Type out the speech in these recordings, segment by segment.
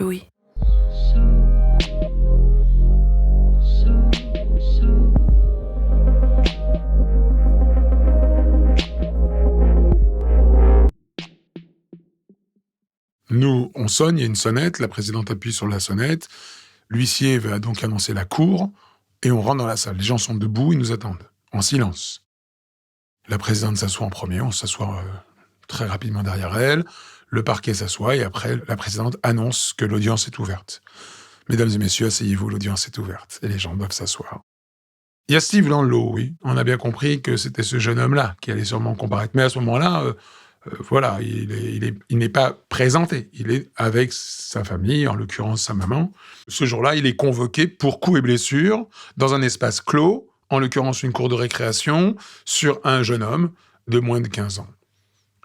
Louis. Nous, on sonne, il y a une sonnette, la présidente appuie sur la sonnette, l'huissier va donc annoncer la cour, et on rentre dans la salle. Les gens sont debout, ils nous attendent, en silence. La présidente s'assoit en premier, on s'assoit très rapidement derrière elle, le parquet s'assoit, et après, la présidente annonce que l'audience est ouverte. Mesdames et messieurs, asseyez-vous, l'audience est ouverte, et les gens doivent s'asseoir. Il y a Steve dans le lot, oui. On a bien compris que c'était ce jeune homme-là qui allait sûrement comparaître. Mais à ce moment-là, voilà, il n'est pas présenté. Il est avec sa famille, en l'occurrence sa maman. Ce jour-là, il est convoqué pour coups et blessures dans un espace clos, en l'occurrence une cour de récréation, sur un jeune homme de moins de 15 ans.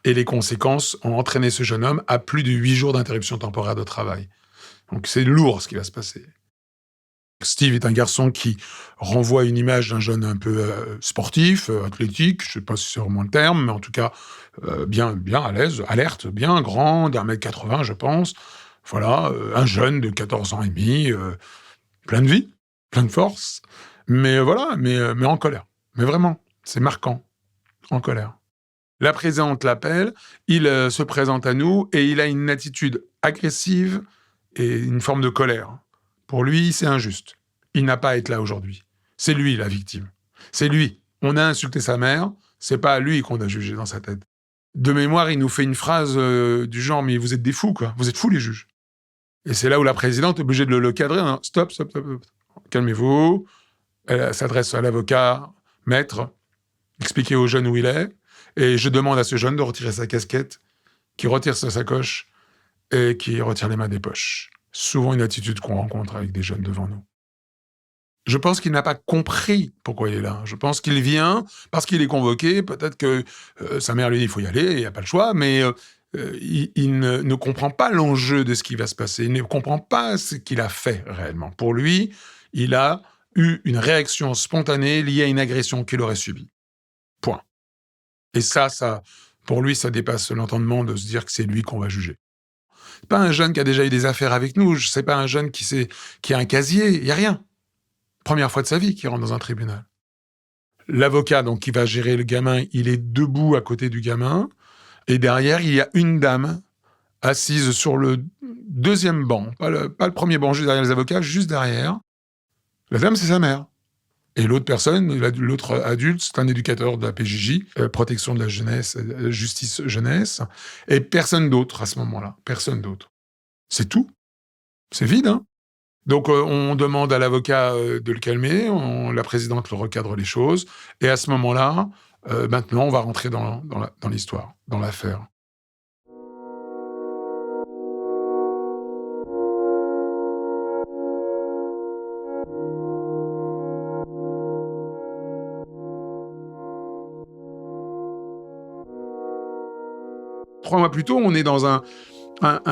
Et les conséquences ont entraîné ce jeune homme à plus de 8 jours d'interruption temporaire de travail. Donc c'est lourd ce qui va se passer. Steve est un garçon qui renvoie une image d'un jeune un peu sportif, athlétique, je ne sais pas si c'est vraiment le terme, mais en tout cas bien à l'aise, alerte, bien grand, d'1m80 je pense. Voilà, un jeune de 14 ans et demi, plein de vie, plein de force, mais voilà, mais en colère. Mais vraiment, c'est marquant, en colère. La présidente l'appelle, il se présente à nous et il a une attitude agressive et une forme de colère. Pour lui, c'est injuste. Il n'a pas à être là aujourd'hui. C'est lui, la victime. C'est lui. On a insulté sa mère, c'est pas à lui qu'on a jugé dans sa tête. De mémoire, il nous fait une phrase du genre « Mais vous êtes des fous, quoi. Vous êtes fous, les juges. » Et c'est là où la présidente est obligée de le cadrer. Hein. Stop. Calmez-vous. Elle s'adresse à l'avocat, « Maître, expliquez au jeune où il est. Et je demande à ce jeune de retirer sa casquette, qui retire sa sacoche et qui retire les mains des poches. » Souvent une attitude qu'on rencontre avec des jeunes devant nous. Je pense qu'il n'a pas compris pourquoi il est là. Je pense qu'il vient parce qu'il est convoqué. Peut-être que sa mère lui dit « il faut y aller, il n'y a pas le choix », mais il ne comprend pas l'enjeu de ce qui va se passer. Il ne comprend pas ce qu'il a fait réellement. Pour lui, il a eu une réaction spontanée liée à une agression qu'il aurait subie. Point. Et ça, pour lui, ça dépasse l'entendement de se dire que c'est lui qu'on va juger. C'est pas un jeune qui a déjà eu des affaires avec nous, c'est pas un jeune qui a un casier, il y a rien. Première fois de sa vie qu'il rentre dans un tribunal. L'avocat, donc, qui va gérer le gamin, il est debout à côté du gamin, et derrière, il y a une dame assise sur le deuxième banc, pas le premier banc, juste derrière les avocats, juste derrière. La dame, c'est sa mère. Et l'autre personne, l'autre adulte, c'est un éducateur de la PJJ, protection de la jeunesse, justice jeunesse, et personne d'autre à ce moment-là. Personne d'autre. C'est tout. C'est vide, hein. Donc on demande à l'avocat de le calmer, la présidente le recadre les choses, et à ce moment-là, maintenant, on va rentrer dans l'histoire, dans l'affaire. Trois mois plus tôt, on est dans un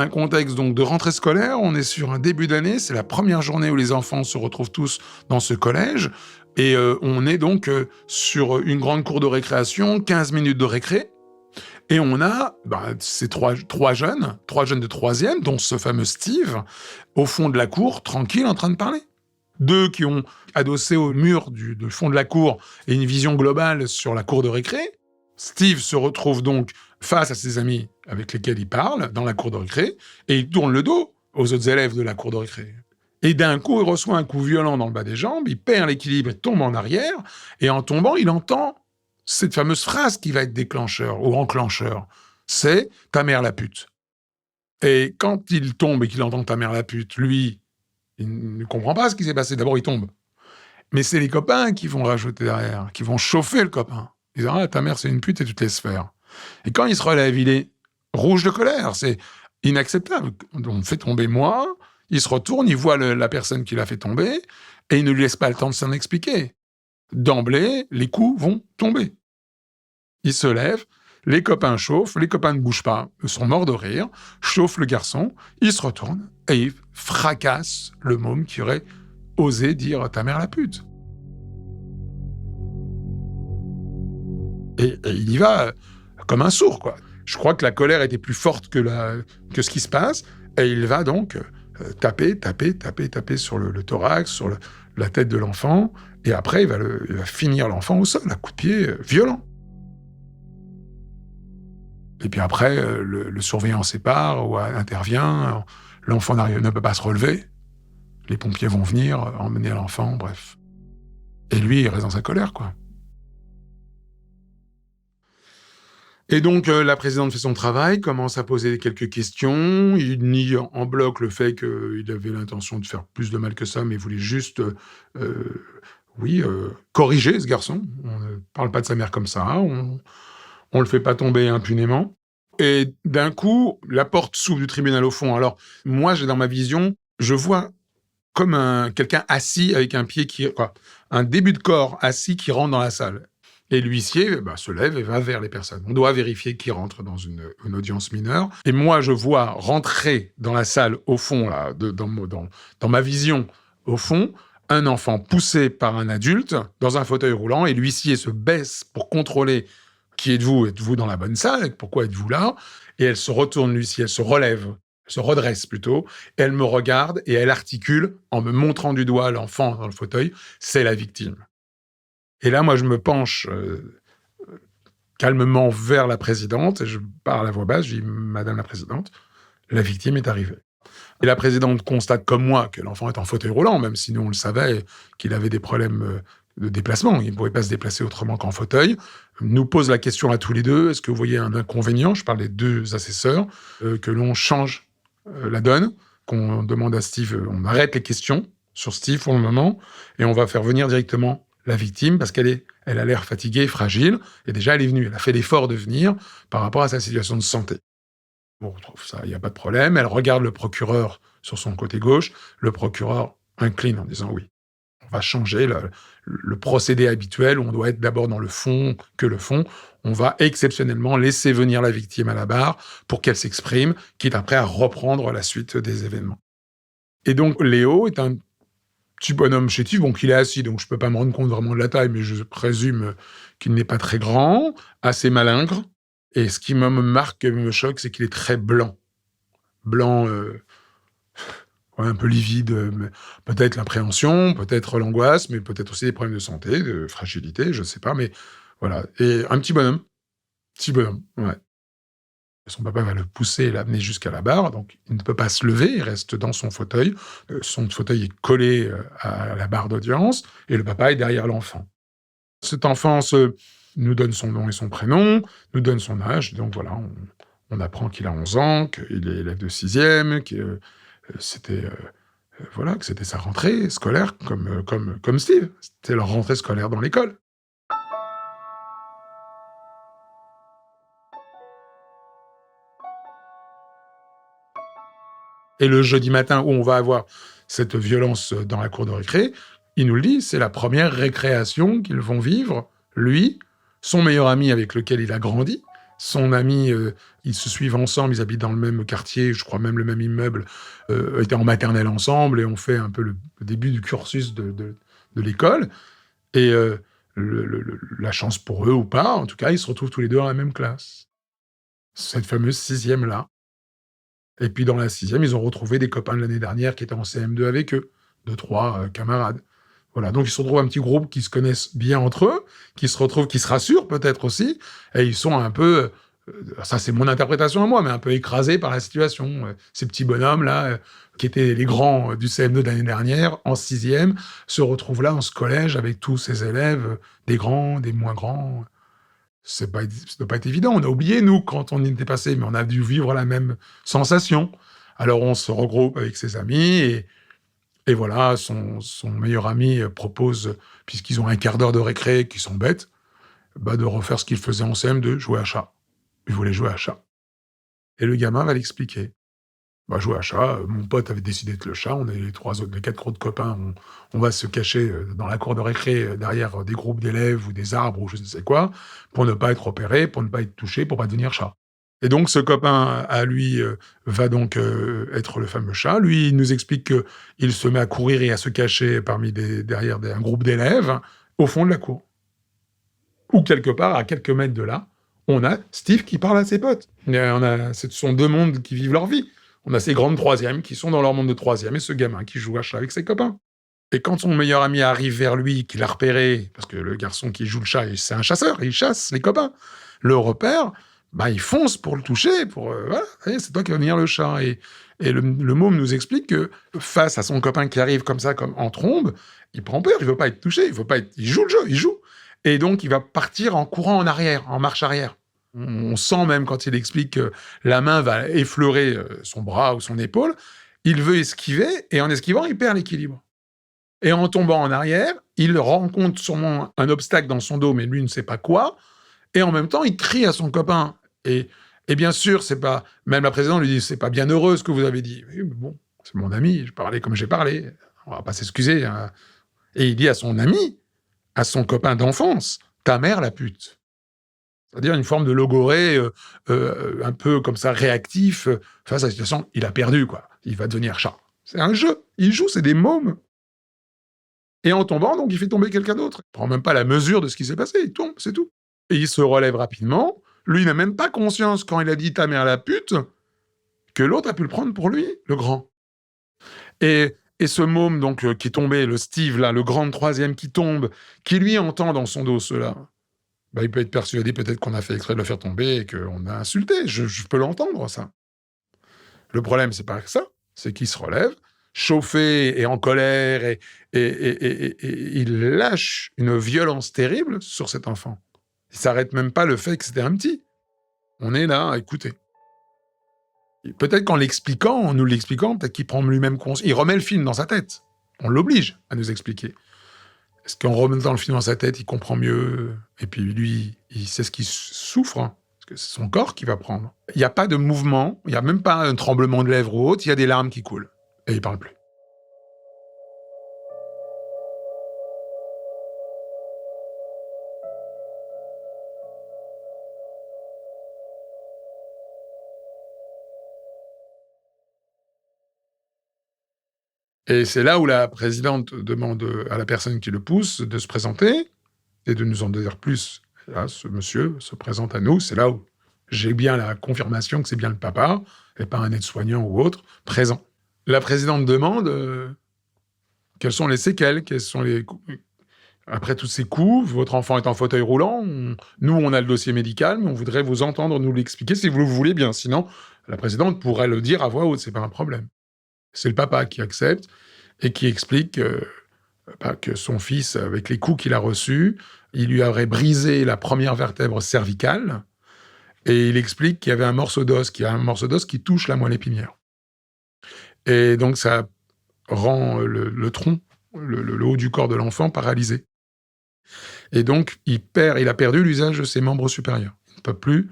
contexte donc de rentrée scolaire, on est sur un début d'année, c'est la première journée où les enfants se retrouvent tous dans ce collège, et on est donc sur une grande cour de récréation, 15 minutes de récré, et on a ces trois jeunes de troisième, dont ce fameux Steve, au fond de la cour, tranquille, en train de parler. Deux qui ont adossé au mur du fond de la cour et une vision globale sur la cour de récré. Steve se retrouve donc face à ses amis avec lesquels il parle, dans la cour de récré, et il tourne le dos aux autres élèves de la cour de récré. Et d'un coup, il reçoit un coup violent dans le bas des jambes, il perd l'équilibre et tombe en arrière, et en tombant, il entend cette fameuse phrase qui va être déclencheur, ou enclencheur. C'est « ta mère la pute ». Et quand il tombe et qu'il entend « ta mère la pute », lui, il ne comprend pas ce qui s'est passé. D'abord, il tombe. Mais c'est les copains qui vont rajouter derrière, qui vont chauffer le copain. Ils disent « ah, ta mère, c'est une pute et tu te laisses faire ». Et quand il se relève, il est rouge de colère. C'est inacceptable. On fait tomber moi, il se retourne, il voit la personne qui l'a fait tomber, et il ne lui laisse pas le temps de s'en expliquer. D'emblée, les coups vont tomber. Il se lève, les copains chauffent, les copains ne bougent pas, ils sont morts de rire, chauffent le garçon, il se retourne, et il fracasse le môme qui aurait osé dire « ta mère la pute ». Et il y va comme un sourd, quoi. Je crois que la colère était plus forte que ce qui se passe, et il va donc taper sur le thorax, sur la tête de l'enfant, et après, il va finir l'enfant au sol, à coups de pied violents. Et puis après, le surveillant sépare ou intervient, l'enfant ne peut pas se relever, les pompiers vont venir, emmener l'enfant, bref. Et lui, il reste dans sa colère, quoi. Et donc, la présidente fait son travail, commence à poser quelques questions. Il nie en bloc le fait qu'il avait l'intention de faire plus de mal que ça, mais voulait juste, corriger ce garçon. On ne parle pas de sa mère comme ça, on le fait pas tomber impunément. Et d'un coup, la porte s'ouvre du tribunal au fond. Alors, moi, j'ai dans ma vision, je vois comme quelqu'un assis avec un début de corps assis qui rentre dans la salle. Et l'huissier se lève et va vers les personnes. On doit vérifier qui rentre dans une audience mineure. Et moi, je vois rentrer dans la salle, au fond, là, dans ma vision, au fond, un enfant poussé par un adulte dans un fauteuil roulant, et l'huissier se baisse pour contrôler qui êtes-vous ? Êtes-vous dans la bonne salle ? Pourquoi êtes-vous là ? Et elle se retourne, l'huissier, elle se relève, elle se redresse plutôt, et elle me regarde et elle articule, en me montrant du doigt l'enfant dans le fauteuil, c'est la victime. Et là, moi, je me penche calmement vers la présidente, et je parle à voix basse, je dis « Madame la présidente, la victime est arrivée ». Et la présidente constate comme moi que l'enfant est en fauteuil roulant, même si nous, on le savait, qu'il avait des problèmes de déplacement. Il ne pouvait pas se déplacer autrement qu'en fauteuil. Nous pose la question à tous les deux, est-ce que vous voyez un inconvénient, je parle des deux assesseurs, que l'on change la donne, qu'on demande à Steve, on arrête les questions sur Steve pour le moment, et on va faire venir directement la victime, parce elle a l'air fatiguée, fragile, et déjà elle est venue, elle a fait l'effort de venir par rapport à sa situation de santé. Bon, on trouve ça, il n'y a pas de problème. Elle regarde le procureur sur son côté gauche. Le procureur incline en disant oui. On va changer le procédé habituel où on doit être d'abord dans le fond que le fond. On va exceptionnellement laisser venir la victime à la barre pour qu'elle s'exprime, quitte après à reprendre la suite des événements. Et donc, Léo est un petit bonhomme chétif, bon, qu'il est assis, donc je peux pas me rendre compte vraiment de la taille, mais je présume qu'il n'est pas très grand, assez malingre. Et ce qui me marque, me choque, c'est qu'il est très blanc. Blanc, un peu livide, peut-être l'appréhension, peut-être l'angoisse, mais peut-être aussi des problèmes de santé, de fragilité, je sais pas, mais voilà. Et un petit bonhomme, ouais. Son papa va le pousser et l'amener jusqu'à la barre, donc il ne peut pas se lever, il reste dans son fauteuil. Son fauteuil est collé à la barre d'audience, et le papa est derrière l'enfant. Cet enfant nous donne son nom et son prénom, nous donne son âge, donc voilà, on apprend qu'il a 11 ans, qu'il est élève de 6e, que c'était que c'était sa rentrée scolaire, comme Steve. C'était leur rentrée scolaire dans l'école. Et le jeudi matin où on va avoir cette violence dans la cour de récré, il nous le dit, c'est la première récréation qu'ils vont vivre, lui, son meilleur ami avec lequel il a grandi, son ami, ils se suivent ensemble, ils habitent dans le même quartier, je crois même le même immeuble, étaient en maternelle ensemble, et on fait un peu le début du cursus de l'école. Et la chance pour eux ou pas, en tout cas, ils se retrouvent tous les deux dans la même classe. Cette fameuse 6e-là. Et puis dans la 6e, ils ont retrouvé des copains de l'année dernière qui étaient en CM2 avec eux, 2-3 camarades. Voilà, donc ils se retrouvent un petit groupe qui se connaissent bien entre eux, qui se rassurent peut-être aussi, et ils sont un peu, ça c'est mon interprétation à moi, mais un peu écrasés par la situation. Ces petits bonhommes-là, qui étaient les grands du CM2 de l'année dernière, en 6e, se retrouvent là, en ce collège, avec tous ces élèves, des grands, des moins grands. Ça doit pas être évident. On a oublié, nous, quand on y était passé, mais on a dû vivre la même sensation. Alors on se regroupe avec ses amis, et voilà, son meilleur ami propose, puisqu'ils ont un quart d'heure de récré, qu'ils sont bêtes, de refaire ce qu'ils faisaient en CM2, jouer à chat. Ils voulaient jouer à chat. Et le gamin va l'expliquer. Jouer à chat, mon pote avait décidé d'être le chat, on est les 4 autres copains, on va se cacher dans la cour de récré, derrière des groupes d'élèves ou des arbres ou je ne sais quoi, pour ne pas être repéré, pour ne pas être touché, pour pas devenir chat. Et donc ce copain, à lui, va donc être le fameux chat. Lui, il nous explique qu'il se met à courir et à se cacher derrière un groupe d'élèves, au fond de la cour. Ou quelque part, à quelques mètres de là, on a Steve qui parle à ses potes. Ce sont 2 mondes qui vivent leur vie. On a ces grandes troisièmes qui sont dans leur monde de troisième et ce gamin qui joue à chat avec ses copains. Et quand son meilleur ami arrive vers lui, qu'il a repéré, parce que le garçon qui joue le chat, c'est un chasseur, il chasse les copains, le repère, bah, il fonce pour le toucher, voilà, allez, c'est toi qui vas devenir le chat. Et le môme nous explique que face à son copain qui arrive comme ça, comme en trombe, il prend peur, il veut pas être touché, il joue le jeu, il joue. Et donc, il va partir en courant en arrière, en marche arrière. On sent même quand il explique que la main va effleurer son bras ou son épaule, il veut esquiver, et en esquivant, il perd l'équilibre. Et en tombant en arrière, il rencontre sûrement un obstacle dans son dos, mais lui ne sait pas quoi, et en même temps, il crie à son copain. Et bien sûr, c'est pas... Même la présidente lui dit, c'est pas bien heureux ce que vous avez dit. Oui, mais bon, c'est mon ami, je parlais comme j'ai parlé, on va pas s'excuser. Hein. Et il dit à son ami, à son copain d'enfance, ta mère la pute. C'est-à-dire une forme de logorée, un peu comme ça, réactif, face à la situation, il a perdu, quoi. Il va devenir chat. C'est un jeu. Il joue, c'est des mômes. Et en tombant, donc, il fait tomber quelqu'un d'autre. Il prend même pas la mesure de ce qui s'est passé, il tombe, c'est tout. Et il se relève rapidement. Lui, il n'a même pas conscience, quand il a dit « ta mère la pute », que l'autre a pu le prendre pour lui, le grand. Et ce môme, donc, qui est tombé, le Steve, là, le grand troisième qui tombe, qui lui entend dans son dos cela, bah, il peut être persuadé peut-être qu'on a fait exprès de le faire tomber et qu'on a insulté. Je peux l'entendre, ça. Le problème, c'est pas ça. C'est qu'il se relève, chauffé et en colère, et il lâche une violence terrible sur cet enfant. Il s'arrête même pas le fait que c'était un petit. On est là à écouter. Et peut-être qu'en l'expliquant, en nous l'expliquant, peut-être qu'il prend lui-même conscience. Il remet le film dans sa tête. On l'oblige à nous expliquer. Est-ce qu'en remettant le film dans sa tête, il comprend mieux? Et puis lui, il sait ce qu'il souffre, hein, parce que c'est son corps qui va prendre. Il n'y a pas de mouvement, il n'y a même pas un tremblement de lèvres ou autre, il y a des larmes qui coulent. Et il parle plus. Et c'est là où la présidente demande à la personne qui le pousse de se présenter et de nous en dire plus. Là, ce monsieur se présente à nous, c'est là où j'ai bien la confirmation que c'est bien le papa, et pas un aide-soignant ou autre, présent. La présidente demande quelles sont les séquelles, quels sont les... Après tous ces coups, votre enfant est en fauteuil roulant, nous on a le dossier médical, mais on voudrait vous entendre nous l'expliquer si vous le voulez bien, sinon la présidente pourrait le dire à voix haute, c'est pas un problème. C'est le papa qui accepte et qui explique que son fils, avec les coups qu'il a reçus, il lui aurait brisé la première vertèbre cervicale, et il explique qu'il y avait un morceau d'os, qui touche la moelle épinière. Et donc ça rend le tronc, le haut du corps de l'enfant paralysé. Et donc il a perdu l'usage de ses membres supérieurs. Il ne peut plus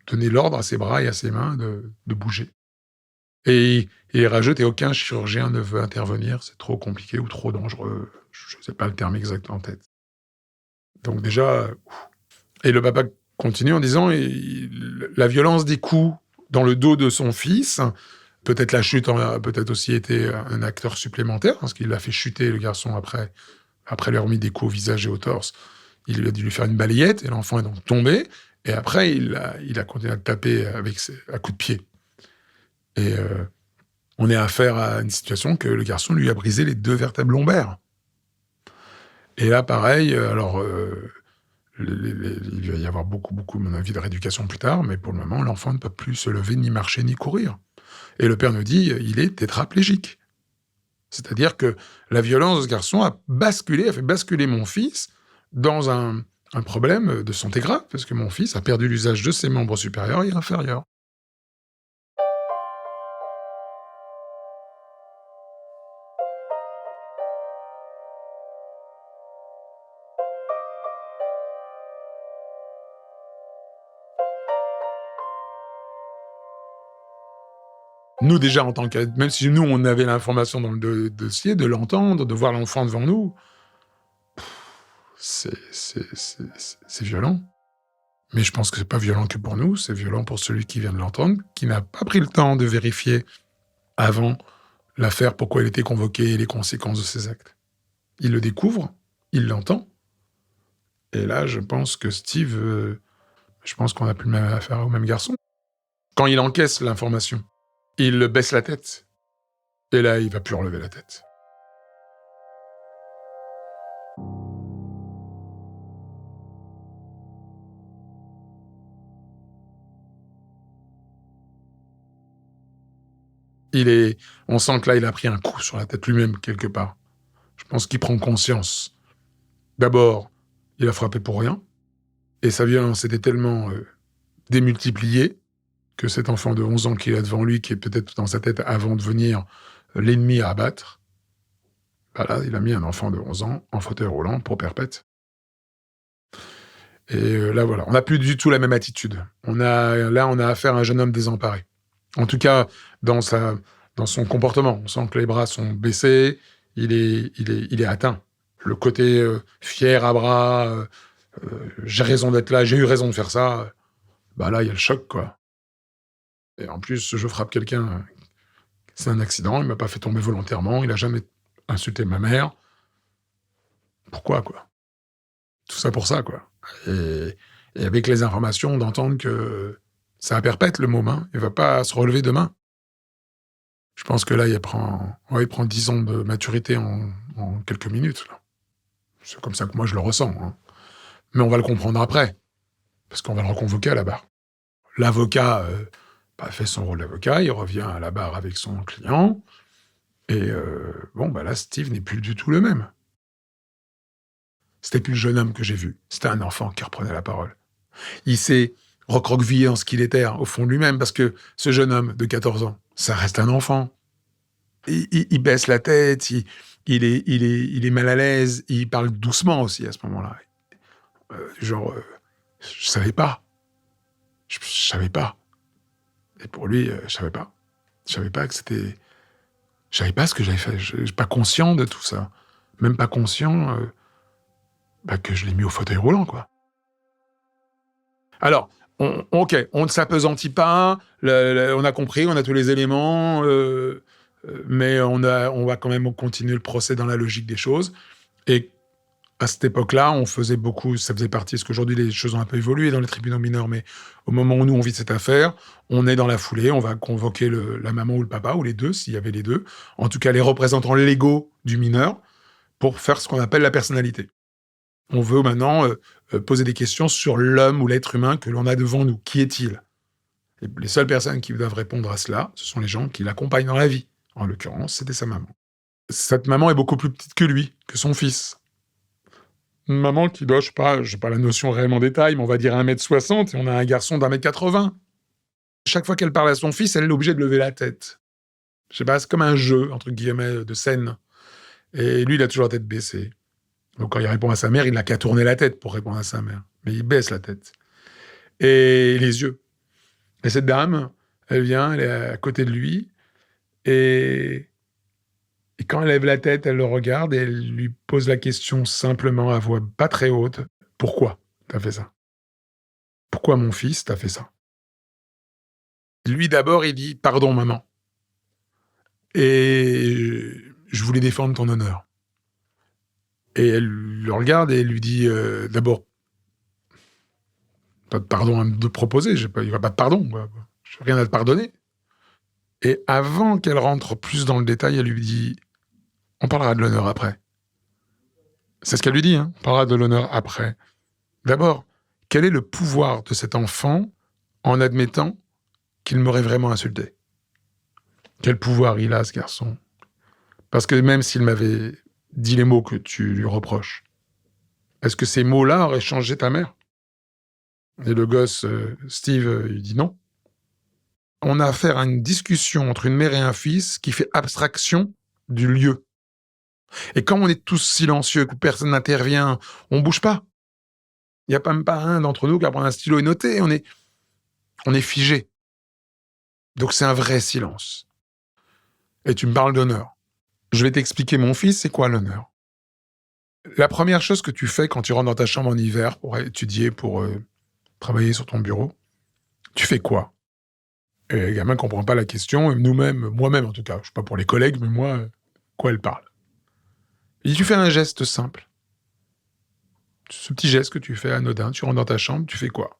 donner l'ordre à ses bras et à ses mains de bouger. Et il rajoute, et aucun chirurgien ne veut intervenir, c'est trop compliqué ou trop dangereux, je ne sais pas le terme exact en tête. Donc déjà, et le papa continue en disant, la violence des coups dans le dos de son fils, peut-être la chute a peut-être aussi été un acteur supplémentaire, parce qu'il l'a fait chuter, le garçon, après lui avoir mis des coups au visage et au torse. Il a dû lui faire une balayette, et l'enfant est donc tombé, et après, il a continué à le taper à coups de pied. Et on est affaire à une situation que le garçon lui a brisé les 2 vertèbres lombaires. Et là, pareil, alors, il va y avoir beaucoup, à mon avis, de rééducation plus tard, mais pour le moment, l'enfant ne peut plus se lever, ni marcher, ni courir. Et le père nous dit, il est tétraplégique. C'est-à-dire que la violence de ce garçon a fait basculer mon fils dans un problème de santé grave, parce que mon fils a perdu l'usage de ses membres supérieurs et inférieurs. Nous, déjà, en tant qu'aide, même si nous, on avait l'information dans le dossier, de l'entendre, de voir l'enfant devant nous, c'est violent. Mais je pense que c'est pas violent que pour nous, c'est violent pour celui qui vient de l'entendre, qui n'a pas pris le temps de vérifier avant l'affaire pourquoi il était convoqué et les conséquences de ses actes. Il le découvre, il l'entend, et là, je pense que Steve, je pense qu'on n'a plus le même affaire au même garçon. Quand il encaisse l'information, Il baisse la tête. Et là, il va plus relever la tête. On sent que là, il a pris un coup sur la tête lui-même, quelque part. Je pense qu'il prend conscience. D'abord, il a frappé pour rien. Et sa violence était tellement démultipliée que cet enfant de 11 ans qu'il a devant lui, qui est peut-être dans sa tête avant de devenir l'ennemi à abattre, bah là, il a mis un enfant de 11 ans en fauteuil roulant pour perpète. Et là, voilà, on n'a plus du tout la même attitude. On a affaire à un jeune homme désemparé. En tout cas, dans son comportement. On sent que les bras sont baissés, il est atteint. Le côté fier à bras, j'ai raison d'être là, j'ai eu raison de faire ça, bah là, il y a le choc, quoi. Et en plus, je frappe quelqu'un, c'est un accident, il m'a pas fait tomber volontairement, il a jamais insulté ma mère. Pourquoi, quoi? Tout ça pour ça, quoi. Et avec les informations, d'entendre que c'est à perpète, le môme, hein, il va pas se relever demain. Je pense que là, il prend 10 ans de maturité en quelques minutes, là. C'est comme ça que moi je le ressens, hein. Mais on va le comprendre après, parce qu'on va le reconvoquer à la barre. L'avocat fait son rôle d'avocat, il revient à la barre avec son client, et là, Steve n'est plus du tout le même. C'était plus le jeune homme que j'ai vu, c'était un enfant qui reprenait la parole. Il s'est recroquevillé en ce qu'il était, au fond de lui-même, parce que ce jeune homme de 14 ans, ça reste un enfant. Il baisse la tête, il est mal à l'aise, il parle doucement aussi à ce moment-là. Je savais pas. Je savais pas. Et pour lui, je savais pas. Je savais pas que c'était... Je savais pas ce que j'avais fait. Je suis pas conscient de tout ça. Même pas conscient que je l'ai mis au fauteuil roulant, quoi. Alors, OK, on ne s'appesantit pas, on a compris, on a tous les éléments, mais on va quand même continuer le procès dans la logique des choses. Et à cette époque-là, on faisait beaucoup, ça faisait partie, parce qu'aujourd'hui les choses ont un peu évolué dans les tribunaux mineurs, mais au moment où nous on vit cette affaire, on est dans la foulée, on va convoquer la maman ou le papa, ou les deux, s'il y avait les deux, en tout cas les représentants légaux du mineur, pour faire ce qu'on appelle la personnalité. On veut maintenant poser des questions sur l'homme ou l'être humain que l'on a devant nous. Qui est-il? Et les seules personnes qui doivent répondre à cela, ce sont les gens qui l'accompagnent dans la vie. En l'occurrence, c'était sa maman. Cette maman est beaucoup plus petite que lui, que son fils. Une maman qui doit, je sais pas la notion réellement des tailles, mais on va dire 1,60 m, et on a un garçon d'1,80 m. Chaque fois qu'elle parle à son fils, elle est obligée de lever la tête. Je sais pas, c'est comme un jeu, entre guillemets, de scène. Et lui, il a toujours la tête baissée. Donc quand il répond à sa mère, il n'a qu'à tourner la tête pour répondre à sa mère. Mais il baisse la tête. Et les yeux. Et cette dame, elle vient, elle est à côté de lui, et quand elle lève la tête, elle le regarde et elle lui pose la question simplement à voix pas très haute. Pourquoi t'as fait ça? Pourquoi mon fils t'as fait ça? Lui d'abord, il dit pardon maman. Et je voulais défendre ton honneur. Et elle le regarde et elle lui dit d'abord, pas de pardon à me proposer, il n'y a pas de pardon, quoi. J'ai rien à te pardonner. Et avant qu'elle rentre plus dans le détail, elle lui dit on parlera de l'honneur après. C'est ce qu'elle lui dit, hein. On parlera de l'honneur après. D'abord, quel est le pouvoir de cet enfant en admettant qu'il m'aurait vraiment insulté? Quel pouvoir il a, ce garçon? Parce que même s'il m'avait dit les mots que tu lui reproches, est-ce que ces mots-là auraient changé ta mère? Et le gosse, Steve, il dit non. On a affaire à une discussion entre une mère et un fils qui fait abstraction du lieu. Et quand on est tous silencieux, que personne n'intervient, on bouge pas. Il n'y a même pas un d'entre nous qui va prendre un stylo et noter. On est figé. Donc c'est un vrai silence. Et tu me parles d'honneur. Je vais t'expliquer, mon fils, c'est quoi l'honneur. La première chose que tu fais quand tu rentres dans ta chambre en hiver pour étudier, pour travailler sur ton bureau, tu fais quoi? Et le gamin ne comprend pas la question, et nous-mêmes, moi-même en tout cas, je ne sais pas pour les collègues, mais moi, quoi elle parle? Il dit, tu fais un geste simple. Ce petit geste que tu fais anodin, tu rentres dans ta chambre, tu fais quoi?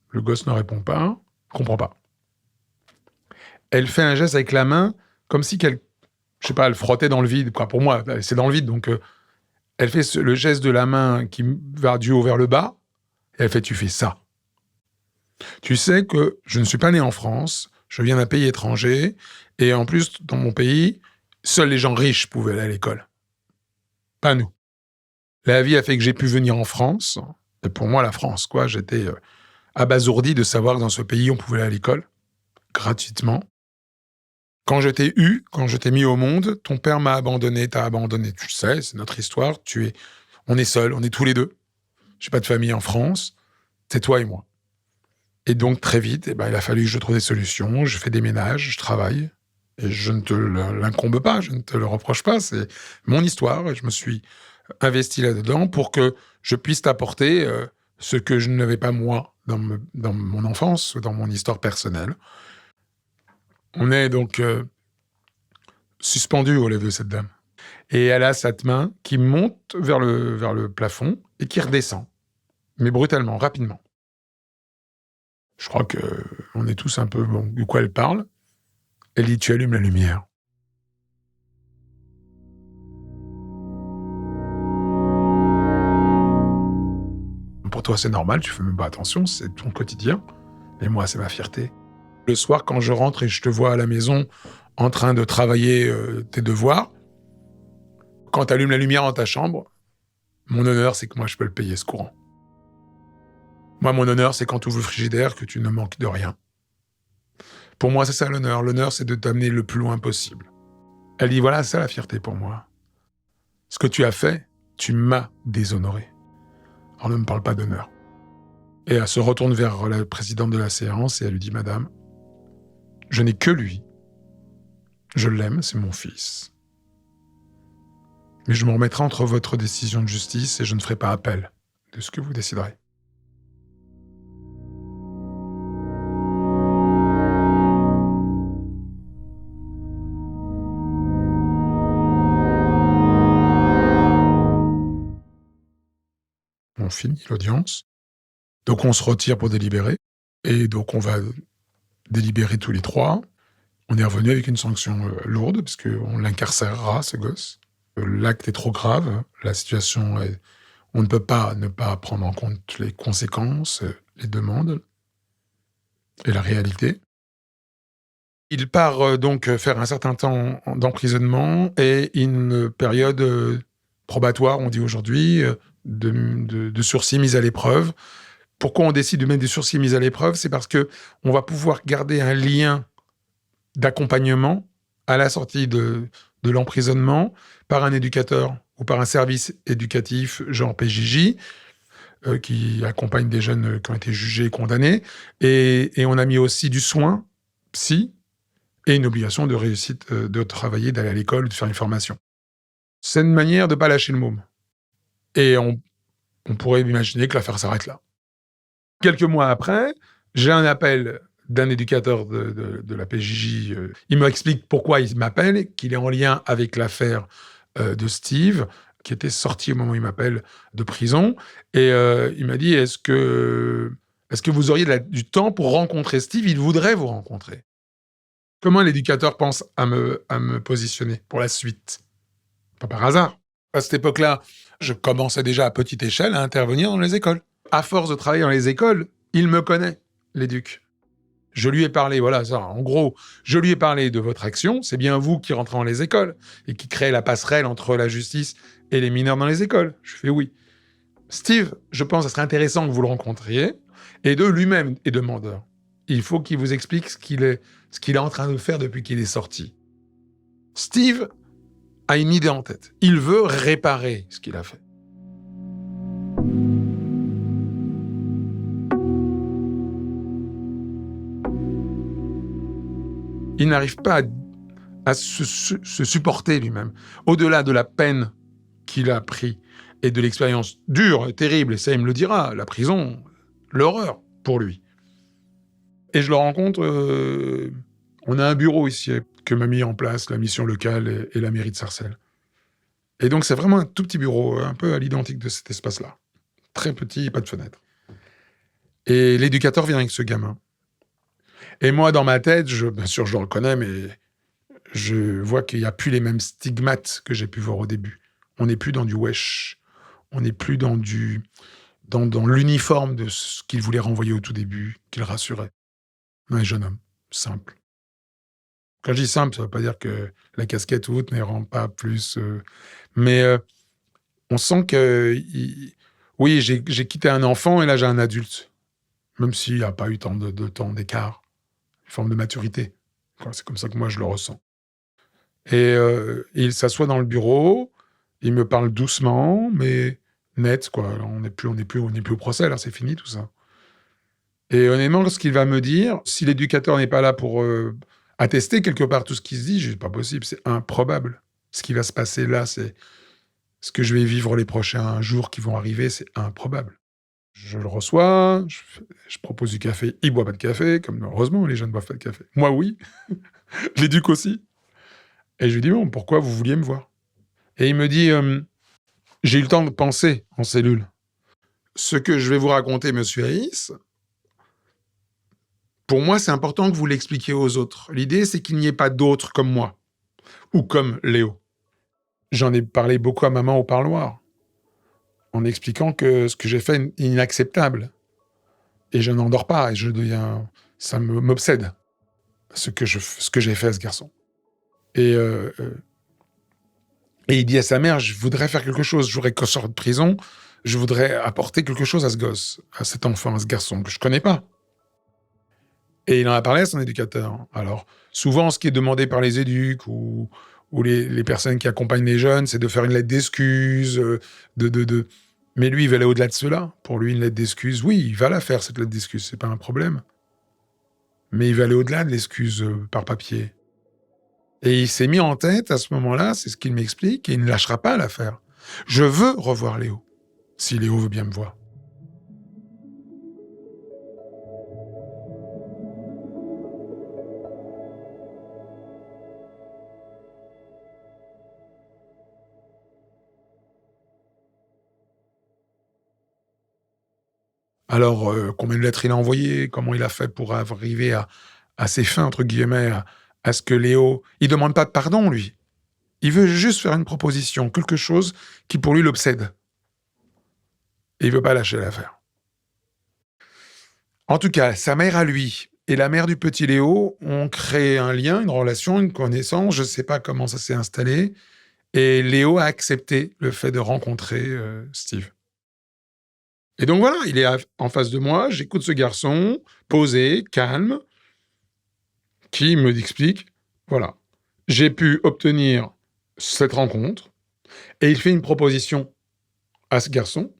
Le gosse ne répond pas, ne comprend pas. Elle fait un geste avec la main, comme si je sais pas, elle frottait dans le vide, quoi. Pour moi, c'est dans le vide, donc elle fait le geste de la main qui va du haut vers le bas, et elle fait « tu fais ça ». Tu sais que je ne suis pas né en France, je viens d'un pays étranger, et en plus, dans mon pays, seuls les gens riches pouvaient aller à l'école. Pas nous. La vie a fait que j'ai pu venir en France, et pour moi, la France, quoi, j'étais abasourdi de savoir que dans ce pays, on pouvait aller à l'école, gratuitement. Quand je t'ai eu, quand je t'ai mis au monde, ton père m'a abandonné, t'as abandonné, tu sais, c'est notre histoire, on est seuls, on est tous les deux. J'ai pas de famille en France, c'est toi et moi. Et donc, très vite, il a fallu que je trouve des solutions, je fais des ménages, je travaille, et je ne te l'incombe pas, je ne te le reproche pas, c'est mon histoire, et je me suis investi là-dedans pour que je puisse t'apporter ce que je n'avais pas moi dans mon enfance, dans mon histoire personnelle. On est donc suspendu au lever de cette dame. Et elle a cette main qui monte vers le plafond et qui redescend, mais brutalement, rapidement. Je crois qu'on est tous un peu... Bon, de quoi elle parle? Elle dit « tu allumes la lumière ». Pour toi, c'est normal, tu fais même pas attention, c'est ton quotidien. Mais moi, c'est ma fierté. Le soir, quand je rentre et je te vois à la maison en train de travailler tes devoirs, quand tu allumes la lumière dans ta chambre, mon honneur, c'est que moi, je peux le payer, ce courant. Moi, mon honneur, c'est quand tu ouvres le frigidaire, que tu ne manques de rien. Pour moi, c'est ça l'honneur. L'honneur, c'est de t'amener le plus loin possible. Elle dit, voilà, c'est ça la fierté pour moi. Ce que tu as fait, tu m'as déshonoré. Alors ne me parle pas d'honneur. Et elle se retourne vers la présidente de la séance et elle lui dit, madame, je n'ai que lui. Je l'aime, c'est mon fils. Mais je me remettrai entre votre décision de justice et je ne ferai pas appel de ce que vous déciderez. On finit l'audience. Donc on se retire pour délibérer. Et donc on va délibérer tous les trois. On est revenu avec une sanction lourde, parce qu'on l'incarcérera, ce gosse. L'acte est trop grave, la situation est... On ne peut pas ne pas prendre en compte les conséquences, les demandes et la réalité. Il part donc faire un certain temps d'emprisonnement et une période probatoire, on dit aujourd'hui, de sursis mis à l'épreuve. Pourquoi on décide de mettre des sursis mis à l'épreuve? C'est parce que on va pouvoir garder un lien d'accompagnement à la sortie de l'emprisonnement par un éducateur ou par un service éducatif genre PJJ qui accompagne des jeunes qui ont été jugés et condamnés. Et on a mis aussi du soin psy et une obligation de réussite de travailler, d'aller à l'école, de faire une formation. C'est une manière de ne pas lâcher le môme. Et on pourrait imaginer que l'affaire s'arrête là. Quelques mois après, j'ai un appel d'un éducateur de la PJJ. Il m'explique pourquoi il m'appelle, qu'il est en lien avec l'affaire de Steve, qui était sorti au moment où il m'appelle de prison. Et il m'a dit, est-ce que vous auriez du temps pour rencontrer Steve? Il voudrait vous rencontrer. Comment l'éducateur pense à me positionner pour la suite? Pas par hasard. À cette époque-là, je commençais déjà à petite échelle à intervenir dans les écoles. À force de travailler dans les écoles, il me connaît, l'éduc. Je lui ai parlé, voilà, ça, en gros, je lui ai parlé de votre action, c'est bien vous qui rentrez dans les écoles et qui créez la passerelle entre la justice et les mineurs dans les écoles. Je fais oui. Steve, je pense que ce serait intéressant que vous le rencontriez, et de lui-même est demandeur. Il faut qu'il vous explique ce qu'il est en train de faire depuis qu'il est sorti. Steve a une idée en tête. Il veut réparer ce qu'il a fait. Il n'arrive pas à se supporter lui-même. Au-delà de la peine qu'il a pris et de l'expérience dure, terrible, et ça il me le dira, la prison, l'horreur pour lui. Et je le rencontre, on a un bureau ici que m'a mis en place la mission locale et la mairie de Sarcelles. Et donc c'est vraiment un tout petit bureau, un peu à l'identique de cet espace-là. Très petit, pas de fenêtre. Et l'éducateur vient avec ce gamin. Et moi, dans ma tête, bien sûr, je le reconnais, mais je vois qu'il n'y a plus les mêmes stigmates que j'ai pu voir au début. On n'est plus dans du wesh. On n'est plus dans l'uniforme de ce qu'il voulait renvoyer au tout début, qu'il rassurait. Un jeune homme, simple. Quand je dis simple, ça ne veut pas dire que la casquette ou autre ne rend pas plus, mais on sent que oui, j'ai quitté un enfant et là, j'ai un adulte, même s'il n'y a pas eu tant de temps d'écart, une forme de maturité. Quoi, c'est comme ça que moi, je le ressens. Et il s'assoit dans le bureau, il me parle doucement, mais net, quoi. Alors, on n'est plus au procès, là, c'est fini tout ça. Et honnêtement, ce qu'il va me dire, si l'éducateur n'est pas là pour attester quelque part tout ce qui se dit, c'est pas possible, c'est improbable. Ce qui va se passer là, c'est ce que je vais vivre les prochains jours qui vont arriver, c'est improbable. Je le reçois, je propose du café, il boit pas de café, comme heureusement les jeunes boivent pas de café. Moi oui, je l'éduque aussi. Et je lui dis bon, pourquoi vous vouliez me voir? Et il me dit j'ai eu le temps de penser en cellule. Ce que je vais vous raconter, monsieur Hayes, pour moi, c'est important que vous l'expliquiez aux autres. L'idée, c'est qu'il n'y ait pas d'autres comme moi, ou comme Léo. J'en ai parlé beaucoup à maman au parloir, en expliquant que ce que j'ai fait est inacceptable. Et je n'en dors pas, et ça m'obsède, ce que j'ai fait à ce garçon. Et il dit à sa mère, je voudrais faire quelque chose, je voudrais qu'on sorte de prison, je voudrais apporter quelque chose à ce gosse, à cet enfant, à ce garçon que je connais pas. Et il en a parlé à son éducateur. Alors, souvent, ce qui est demandé par les éducs ou les personnes qui accompagnent les jeunes, c'est de faire une lettre d'excuse, mais lui, il va aller au-delà de cela. Pour lui, une lettre d'excuse, oui, il va la faire, cette lettre d'excuse, c'est pas un problème. Mais il va aller au-delà de l'excuse par papier. Et il s'est mis en tête, à ce moment-là, c'est ce qu'il m'explique, et il ne lâchera pas l'affaire. Je veux revoir Léo, si Léo veut bien me voir. Alors, combien de lettres il a envoyées? Comment il a fait pour arriver à ses fins, entre guillemets, à ce que Léo... Il demande pas de pardon, lui. Il veut juste faire une proposition, quelque chose qui, pour lui, l'obsède. Et il veut pas lâcher l'affaire. En tout cas, sa mère à lui et la mère du petit Léo ont créé un lien, une relation, une connaissance. Je sais pas comment ça s'est installé. Et Léo a accepté le fait de rencontrer Steve. Et donc voilà, il est en face de moi, j'écoute ce garçon, posé, calme, qui me explique, voilà, j'ai pu obtenir cette rencontre, et il fait une proposition à ce garçon.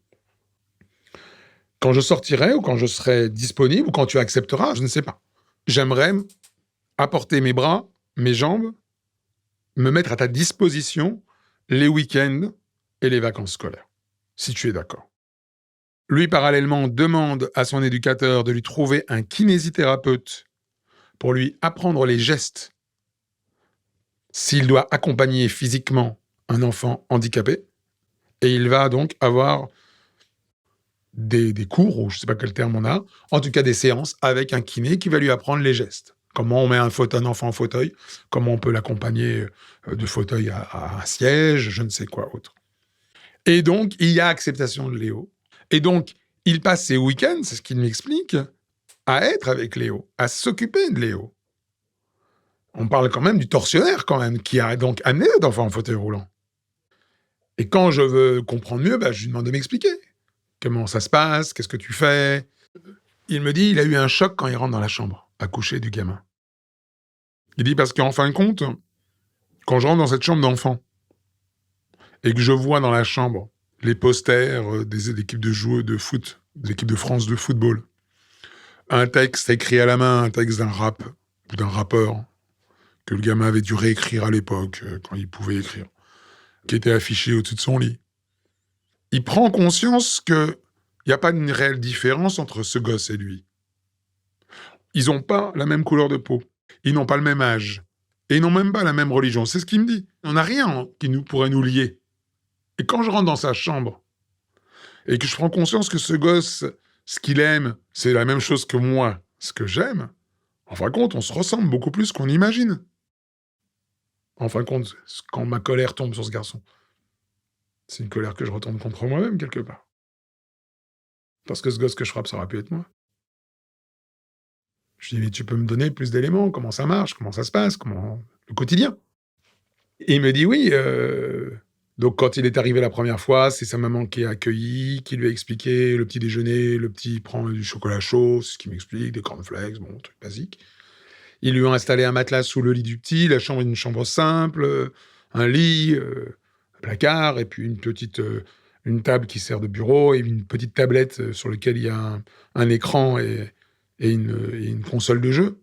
Quand je sortirai, ou quand je serai disponible, ou quand tu accepteras, je ne sais pas. J'aimerais apporter mes bras, mes jambes, me mettre à ta disposition les week-ends et les vacances scolaires, si tu es d'accord. Lui, parallèlement, demande à son éducateur de lui trouver un kinésithérapeute pour lui apprendre les gestes s'il doit accompagner physiquement un enfant handicapé. Et il va donc avoir des cours, ou je ne sais pas quel terme on a, en tout cas des séances avec un kiné qui va lui apprendre les gestes. Comment on met un enfant en fauteuil, comment on peut l'accompagner de fauteuil à un siège, je ne sais quoi autre. Et donc, il y a acceptation de Léo. Et donc, il passe ses week-ends, c'est ce qu'il m'explique, à être avec Léo, à s'occuper de Léo. On parle quand même du tortionnaire, quand même, qui a donc amené cet enfant en fauteuil roulant. Et quand je veux comprendre mieux, je lui demande de m'expliquer. Comment ça se passe? Qu'est-ce que tu fais? Il me dit, il a eu un choc quand il rentre dans la chambre, à coucher du gamin. Il dit, parce qu'en fin de compte, quand je rentre dans cette chambre d'enfant, et que je vois dans la chambre les posters des équipes de joueurs de foot, des équipes de France de football, un texte écrit à la main, un texte d'un rap, ou d'un rappeur, que le gamin avait dû réécrire à l'époque, quand il pouvait écrire, qui était affiché au-dessus de son lit. Il prend conscience qu'il n'y a pas une réelle différence entre ce gosse et lui. Ils n'ont pas la même couleur de peau. Ils n'ont pas le même âge. Et ils n'ont même pas la même religion. C'est ce qu'il me dit. On n'a rien qui pourrait nous lier. Et quand je rentre dans sa chambre, et que je prends conscience que ce gosse, ce qu'il aime, c'est la même chose que moi, ce que j'aime, En fin de compte, on se ressemble beaucoup plus qu'on imagine. En fin de compte, quand ma colère tombe sur ce garçon, c'est une colère que je retourne contre moi-même quelque part. Parce que ce gosse que je frappe, ça aurait pu être moi. Je dis: «Mais tu peux me donner plus d'éléments? Comment ça marche? Comment ça se passe? Comment le quotidien?» Et il me dit: «Oui, donc quand il est arrivé la première fois, c'est sa maman qui a accueilli, qui lui a expliqué le petit déjeuner, le petit prend du chocolat chaud», c'est ce qu'il m'explique, des cornflakes, bon, truc basique. Ils lui ont installé un matelas sous le lit du petit, la chambre est une chambre simple, un lit, un placard et puis une table qui sert de bureau et une petite tablette, sur lequel il y a un écran et une console de jeu.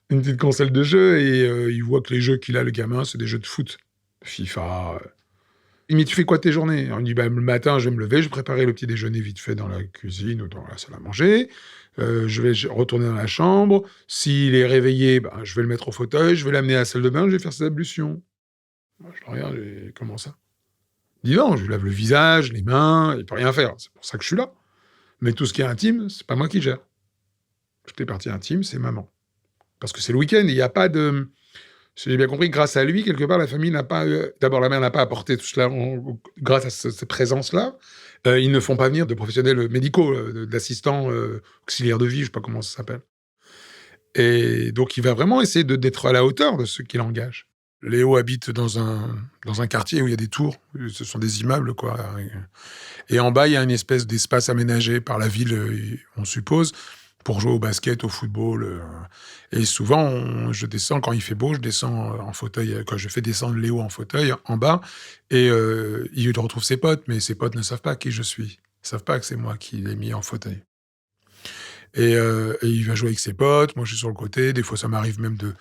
Une petite console de jeu et il voit que les jeux qu'il a le gamin, c'est des jeux de foot. FIFA. Il me dit: «Tu fais quoi de tes journées?» Alors il me dit: «Bah, le matin, je vais me lever, je vais préparer le petit déjeuner vite fait dans la cuisine ou dans la salle à manger. Je vais retourner dans la chambre. S'il est réveillé, ben, je vais le mettre au fauteuil, je vais l'amener à la salle de bain, je vais faire ses ablutions». Moi, je le regarde et «Comment ça?» Il dit: «Non, je lui lave le visage, les mains, il peut rien faire, c'est pour ça que je suis là. Mais tout ce qui est intime, c'est pas moi qui gère. Toutes les parties intimes, c'est maman». Parce que c'est le week-end, il y a pas de si j'ai bien compris, grâce à lui, quelque part, la famille n'a pas, d'abord la mère n'a pas apporté tout cela grâce à cette présence-là. Ils ne font pas venir de professionnels médicaux, d'assistants, auxiliaires de vie, je sais pas comment ça s'appelle. Et donc il va vraiment essayer d'être à la hauteur de ceux qu'il engage. Léo habite dans un quartier où il y a des tours, ce sont des immeubles, quoi, et en bas, il y a une espèce d'espace aménagé par la ville, on suppose, pour jouer au basket, au football, et souvent je descends quand il fait beau, je descends, en fauteuil, quoi, je fais descendre Léo en fauteuil, en bas et il retrouve ses potes, mais ses potes ne savent pas qui je suis. Ils savent pas que c'est moi qui l'ai mis en fauteuil. Et il va jouer avec ses potes, moi je suis sur le côté, des fois ça m'arrive même de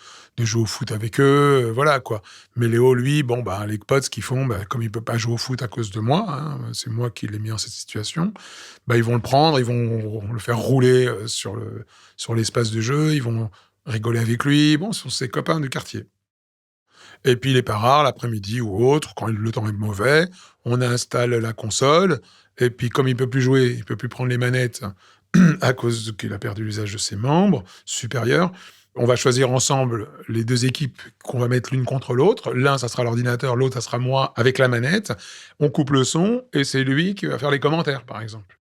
jouer au foot avec eux, voilà quoi. Mais Léo lui, bon bah, les potes ce qu'ils font, bah, comme il peut pas jouer au foot à cause de moi, hein, c'est moi qui l'ai mis dans cette situation, bah, ils vont le prendre, ils vont le faire rouler, sur l'espace de jeu, ils vont rigoler avec lui, bon, ce sont ses copains du quartier. Et puis il est pas rare l'après-midi ou autre, quand le temps est mauvais, on installe la console et puis comme il peut plus jouer, il peut plus prendre les manettes à cause qu'il a perdu l'usage de ses membres supérieurs, on va choisir ensemble les 2 équipes qu'on va mettre l'une contre l'autre. L'un, ça sera l'ordinateur, l'autre, ça sera moi avec la manette. On coupe le son et c'est lui qui va faire les commentaires, par exemple.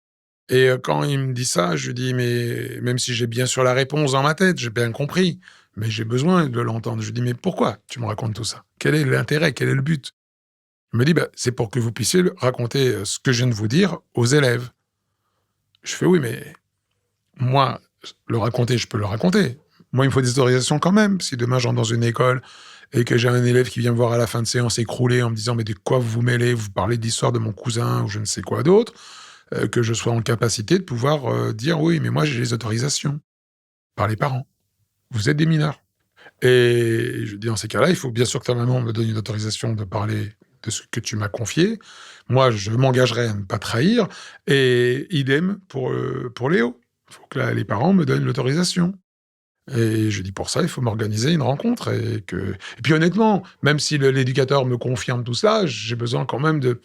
Et quand il me dit ça, je lui dis: «Mais» même si j'ai bien sûr la réponse dans ma tête, j'ai bien compris, mais j'ai besoin de l'entendre. Je lui dis: «Mais pourquoi tu me racontes tout ça? Quel est l'intérêt? Quel est le but?» Il me dit: «Bah, c'est pour que vous puissiez le raconter, ce que je viens de vous dire aux élèves». Je fais: «Oui, mais moi, le raconter, je peux le raconter. Moi, il me faut des autorisations quand même. Si demain j'entre dans une école et que j'ai un élève qui vient me voir à la fin de séance écroulé en me disant: "Mais de quoi vous vous mêlez? Vous parlez de l'histoire de mon cousin" ou je ne sais quoi d'autre, que je sois en capacité de pouvoir, dire: «Oui, mais moi j'ai les autorisations par les parents. Vous êtes des mineurs». Et je dis: «Dans ces cas-là, il faut bien sûr que ta maman me donne une autorisation de parler de ce que tu m'as confié. Moi, je m'engagerai à ne pas trahir et idem pour Léo. Il faut que les parents me donnent l'autorisation». Et je dis: «Pour ça, il faut m'organiser une rencontre» et puis honnêtement, même si l'éducateur me confirme tout ça, j'ai besoin quand même de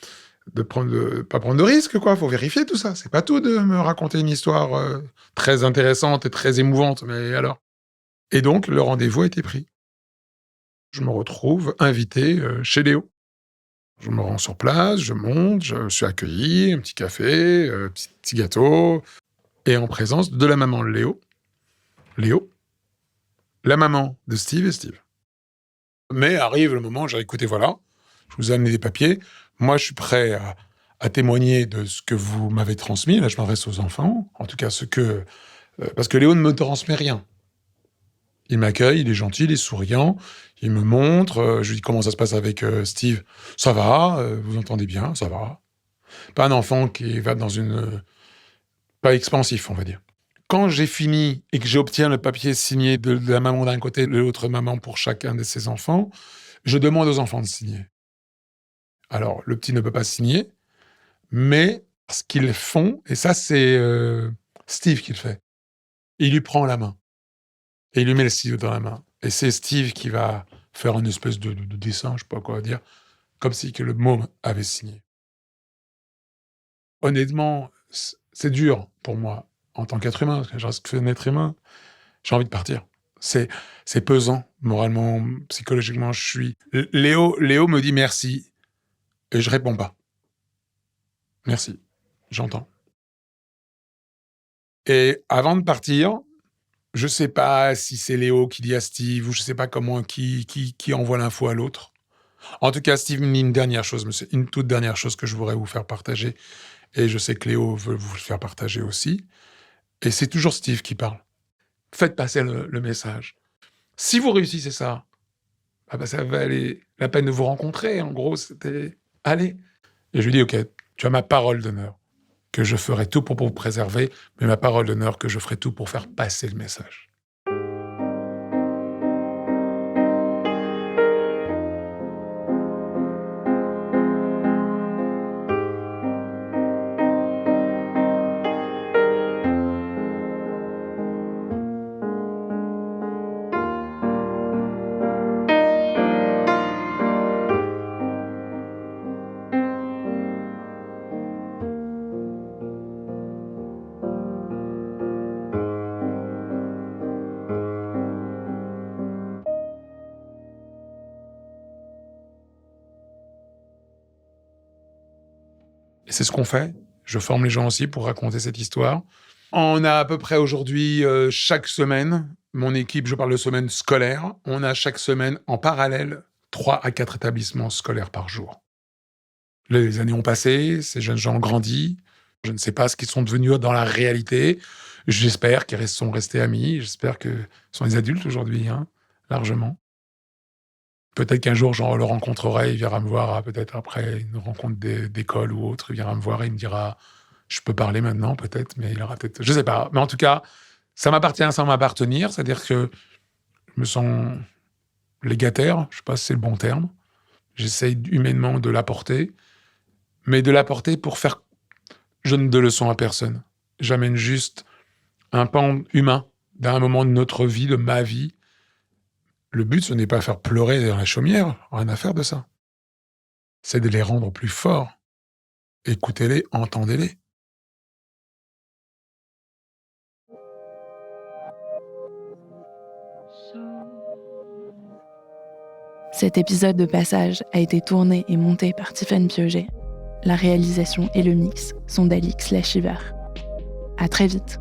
pas prendre de risques, quoi. Faut vérifier tout ça. C'est pas tout de me raconter une histoire, très intéressante et très émouvante, mais alors? Et donc le rendez-vous a été pris. Je me retrouve invité, chez Léo. Je me rends sur place, je monte, je suis accueilli, un petit café, petit gâteau et en présence de la maman de Léo, la maman de Steve et Steve. Mais arrive le moment, j'ai écoutez, voilà, je vous ai amené des papiers. Moi, je suis prêt à témoigner de ce que vous m'avez transmis. Là, je m'adresse aux enfants, en tout cas ce que parce que Léo ne me transmet rien. Il m'accueille, il est gentil, il est souriant, il me montre, je lui dis: «Comment ça se passe avec, Steve?» «Ça va, vous entendez bien, ça va». Pas un enfant qui va dans une, pas expansif, on va dire. Quand j'ai fini et que j'obtiens le papier signé de la maman d'un côté, de l'autre maman pour chacun de ses enfants, je demande aux enfants de signer. Alors, le petit ne peut pas signer, mais ce qu'ils font, et ça c'est, Steve qui le fait, il lui prend la main et il lui met le stylo dans la main et c'est Steve qui va faire une espèce de dessin, je sais pas quoi dire, comme si que le môme avait signé. Honnêtement, c'est dur pour moi, en tant qu'être humain, parce que je reste qu'un être humain, J'ai envie de partir. C'est pesant, moralement, psychologiquement. Léo me dit merci et je réponds pas. Merci, j'entends. Et avant de partir, je sais pas si c'est Léo qui dit à Steve ou je sais pas comment, qui envoie l'info à l'autre. En tout cas, Steve me dit une toute dernière chose que je voudrais vous faire partager. Et je sais que Léo veut vous le faire partager aussi. Et c'est toujours Steve qui parle. Faites passer le message. Si vous réussissez ça, ça va aller la peine de vous rencontrer. En gros, c'était... Allez. Et je lui dis, OK, tu as ma parole d'honneur que je ferai tout pour vous préserver, mais ma parole d'honneur que je ferai tout pour faire passer le message. Et c'est ce qu'on fait. Je forme les gens aussi pour raconter cette histoire. On a à peu près aujourd'hui, chaque semaine, mon équipe, je parle de semaine scolaire, on a chaque semaine en parallèle 3 à 4 établissements scolaires par jour. Les années ont passé, ces jeunes gens ont grandi. Je ne sais pas ce qu'ils sont devenus dans la réalité. J'espère qu'ils sont restés amis. J'espère que ce sont des adultes aujourd'hui, largement. Peut-être qu'un jour, je le rencontrerai, il viendra me voir, peut-être après une rencontre d'école ou autre, il viendra me voir et il me dira « Je peux parler maintenant, peut-être », mais il aura peut-être... Je sais pas. Mais en tout cas, ça m'appartient sans m'appartenir, c'est-à-dire que je me sens légataire, je sais pas si c'est le bon terme. J'essaye humainement de l'apporter, mais de l'apporter pour faire... Je ne donne de leçons à personne. J'amène juste un pan humain d'un moment de notre vie, de ma vie. Le but, ce n'est pas faire pleurer dans la chaumière, rien à faire de ça. C'est de les rendre plus forts. Écoutez-les, entendez-les. Cet épisode de Passage a été tourné et monté par Tiffany Piauget. La réalisation et le mix sont d'Alix Lachiver. À très vite.